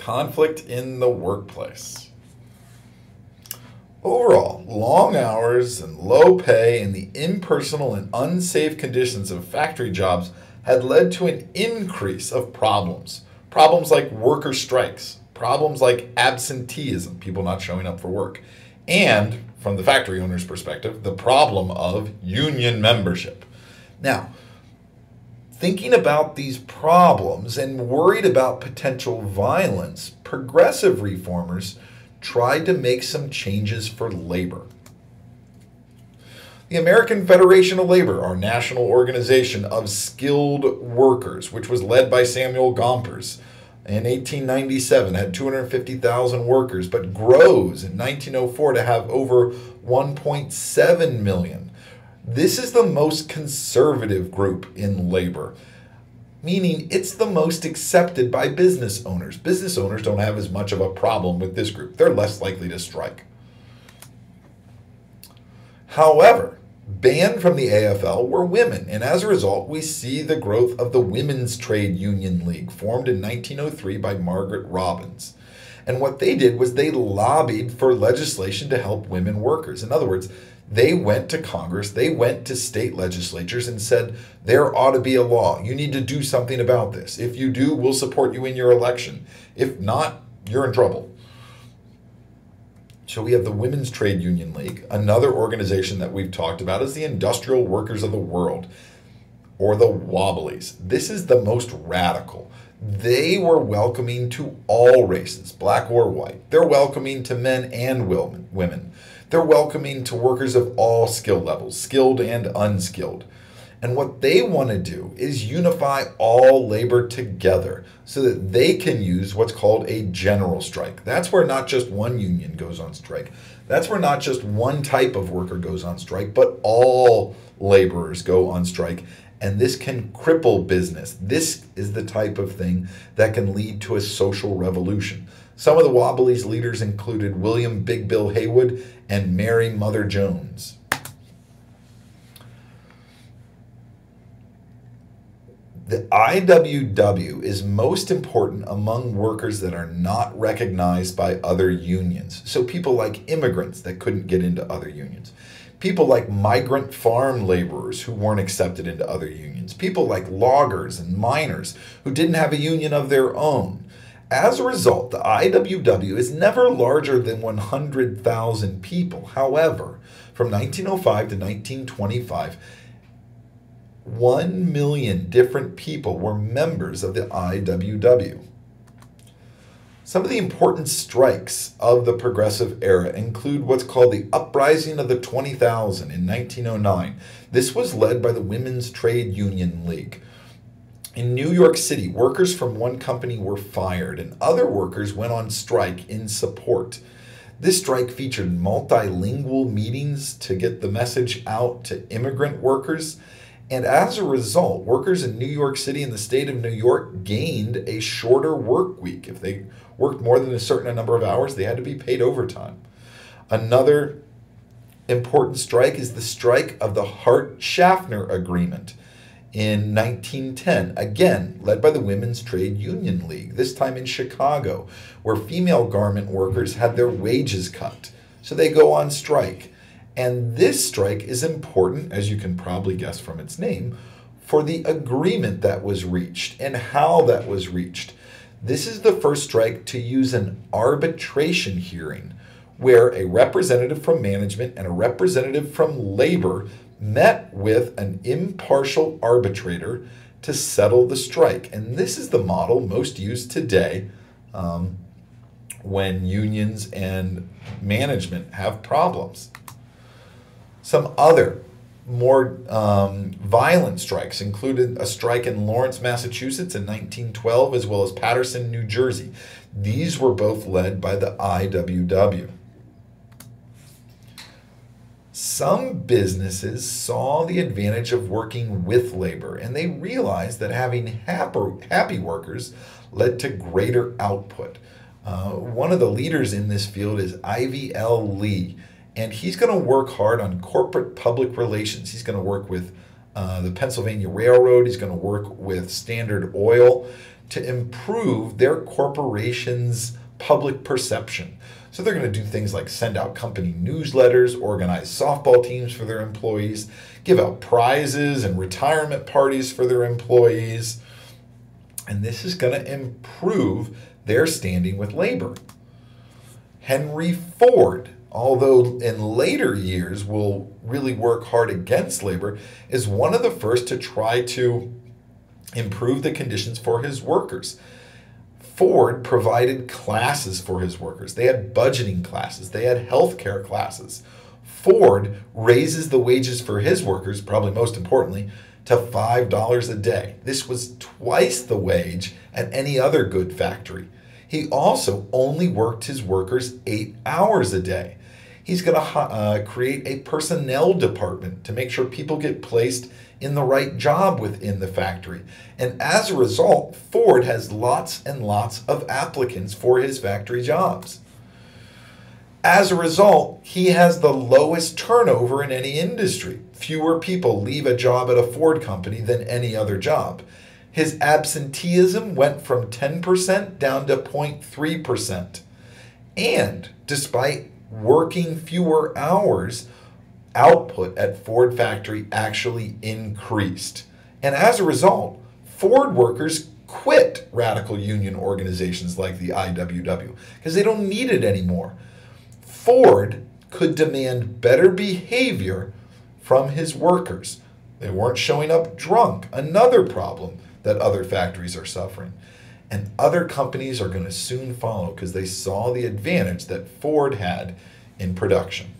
Conflict in the workplace. Overall, long hours and low pay and the impersonal and unsafe conditions of factory jobs had led to an increase of problems. Problems like worker strikes, problems like absenteeism, people not showing up for work, and, from the factory owner's perspective, the problem of union membership. Now, thinking about these problems and worried about potential violence, progressive reformers tried to make some changes for labor. The American Federation of Labor, our national organization of skilled workers, which was led by Samuel Gompers, in 1897 had 250,000 workers, but grows in 1904 to have over 1.7 million. This is the most conservative group in labor, meaning it's the most accepted by business owners. Business owners don't have as much of a problem with this group. They're less likely to strike. However, banned from the AFL were women, and as a result, we see the growth of the Women's Trade Union League, formed in 1903 by Margaret Robbins. And what they did was they lobbied for legislation to help women workers. In other words, they went to Congress, they went to state legislatures and said, there ought to be a law. You need to do something about this. If you do, we'll support you in your election. If not, you're in trouble. So we have the Women's Trade Union League. Another organization that we've talked about is the Industrial Workers of the World, or the Wobblies. This is the most radical. They were welcoming to all races, black or white. They're welcoming to men and women. They're welcoming to workers of all skill levels, skilled and unskilled. And what they want to do is unify all labor together so that they can use what's called a general strike. That's where not just one union goes on strike. That's where not just one type of worker goes on strike, but all laborers go on strike. And this can cripple business. This is the type of thing that can lead to a social revolution. Some of the Wobblies leaders included William Big Bill Haywood and Mary Mother Jones. The IWW is most important among workers that are not recognized by other unions. So people like immigrants that couldn't get into other unions. People like migrant farm laborers who weren't accepted into other unions. People like loggers and miners who didn't have a union of their own. As a result, the IWW is never larger than 100,000 people. However, from 1905 to 1925, 1 million different people were members of the IWW. Some of the important strikes of the progressive era include what's called the Uprising of the 20,000 in 1909. This was led by the Women's Trade Union League. In New York City, workers from one company were fired and other workers went on strike in support. This strike featured multilingual meetings to get the message out to immigrant workers. And as a result, workers in New York City and the state of New York gained a shorter work week. If they worked more than a certain number of hours, they had to be paid overtime. Another important strike is the strike of the Hart-Schaffner Agreement in 1910, again, led by the Women's Trade Union League, this time in Chicago, where female garment workers had their wages cut. So they go on strike. And this strike is important, as you can probably guess from its name, for the agreement that was reached and how that was reached. This is the first strike to use an arbitration hearing, where a representative from management and a representative from labor met with an impartial arbitrator to settle the strike. And this is the model most used today when unions and management have problems. Some other more violent strikes included a strike in Lawrence, Massachusetts in 1912, as well as Paterson, New Jersey. These were both led by the IWW. Some businesses saw the advantage of working with labor, and they realized that having happy workers led to greater output. One of the leaders in this field is Ivy L. Lee, and he's going to work hard on corporate public relations. He's going to work with the Pennsylvania Railroad. He's going to work with Standard Oil to improve their corporation's public perception. So they're going to do things like send out company newsletters, organize softball teams for their employees, give out prizes and retirement parties for their employees. And this is going to improve their standing with labor. Henry Ford, although in later years will really work hard against labor, is one of the first to try to improve the conditions for his workers. Ford provided classes for his workers. They had budgeting classes. They had healthcare classes. Ford raises the wages for his workers, probably most importantly, to $5 a day. This was twice the wage at any other good factory. He also only worked his workers 8 hours a day. He's going to create a personnel department to make sure people get placed in the right job within the factory. And as a result, Ford has lots and lots of applicants for his factory jobs. As a result, he has the lowest turnover in any industry. Fewer people leave a job at a Ford company than any other job. His absenteeism went from 10% down to 0.3%. And despite working fewer hours, output at Ford factory actually increased. And as a result, Ford workers quit radical union organizations like the IWW because they don't need it anymore. Ford could demand better behavior from his workers. They weren't showing up drunk, another problem that other factories are suffering. And other companies are going to soon follow because they saw the advantage that Ford had in production.